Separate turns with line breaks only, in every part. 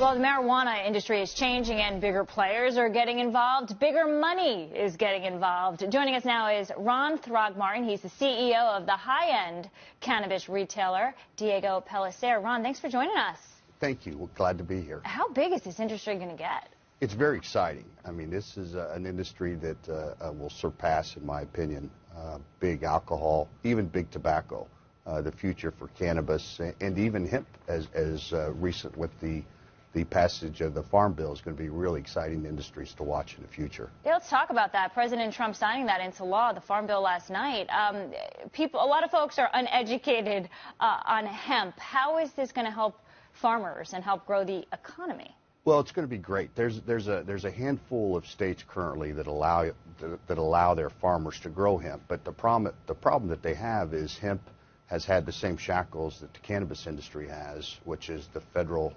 Well, the marijuana industry is changing and bigger players are getting involved. Bigger money is getting involved. Joining us now is Ron Throgmartin. He's the CEO of the high-end cannabis retailer, Diego Pellicer. Ron, thanks for joining us.
Thank you. We're glad to be here.
How big is this industry going to get?
It's very exciting. I mean, this is an industry that will surpass, in my opinion, big alcohol, even big tobacco. The future for cannabis and even hemp, as recent with the passage of the Farm Bill, is going to be really exciting industries to watch in the future.
Yeah, let's talk about that. President Trump signing that into law, the Farm Bill last night. A lot of folks are uneducated on hemp. How is this going to help farmers and help grow the economy?
Well, it's going to be great. There's a handful of states currently that allow their farmers to grow hemp, but the problem that they have is hemp has had the same shackles that the cannabis industry has, which is the federal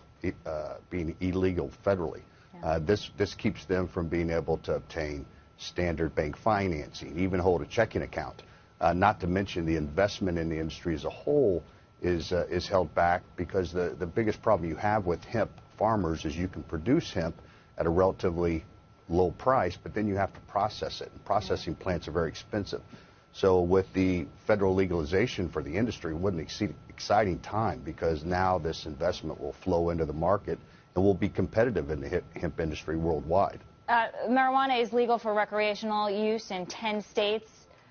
being illegal federally. Yeah. This keeps them from being able to obtain standard bank financing, even hold a checking account. Not to mention the investment in the industry as a whole is held back because the biggest problem you have with hemp farmers is you can produce hemp at a relatively low price, but then you have to process it, and processing plants are very expensive. So with the federal legalization for the industry, what an exciting time, because now this investment will flow into the market and will be competitive in the hemp industry worldwide.
Marijuana is legal for recreational use in 10 states,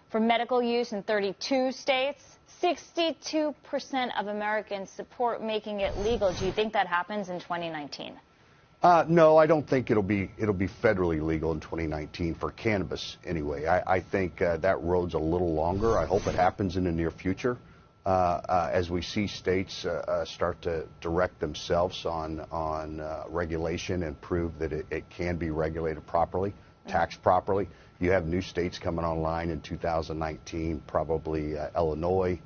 for medical use in 32 states. 62% of Americans support making it legal. Do you think that happens in 2019?
No, I don't think it'll be federally legal in 2019 for cannabis anyway. I think that road's a little longer. I hope it happens in the near future as we see states start to direct themselves on regulation and prove that it can be regulated properly, taxed properly. You have new states coming online in 2019, probably Illinois.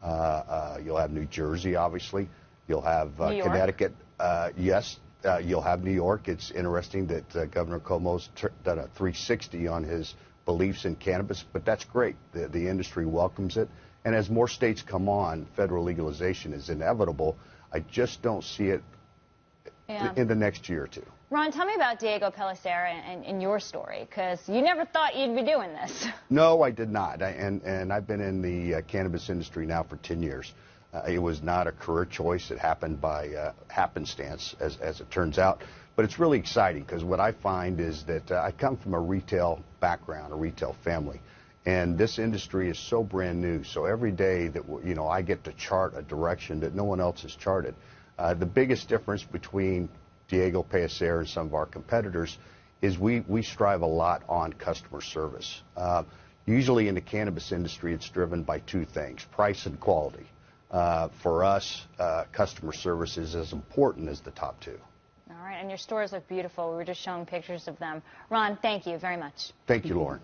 You'll have New Jersey, obviously. You'll have Connecticut. Yes. You'll have New York. It's interesting that Governor Cuomo's done a 360 on his beliefs in cannabis, but that's great. The industry welcomes it. And as more states come on, federal legalization is inevitable. I just don't see it in the next year or two.
Ron, tell me about Diego Pellicer and your story, because you never thought you'd be doing this.
No, I did not. And I've been in the cannabis industry now for 10 years. It was not a career choice. It happened by happenstance, as it turns out. But it's really exciting because what I find is that I come from a retail background, a retail family. And this industry is so brand new. So every day that I get to chart a direction that no one else has charted. The biggest difference between Diego Pellicer and some of our competitors is we strive a lot on customer service. Usually in the cannabis industry, it's driven by two things: price and quality. For us, customer service is as important as the top two.
All right, and your stores look beautiful. We were just showing pictures of them. Ron, thank you very much.
Thank you, Lauren.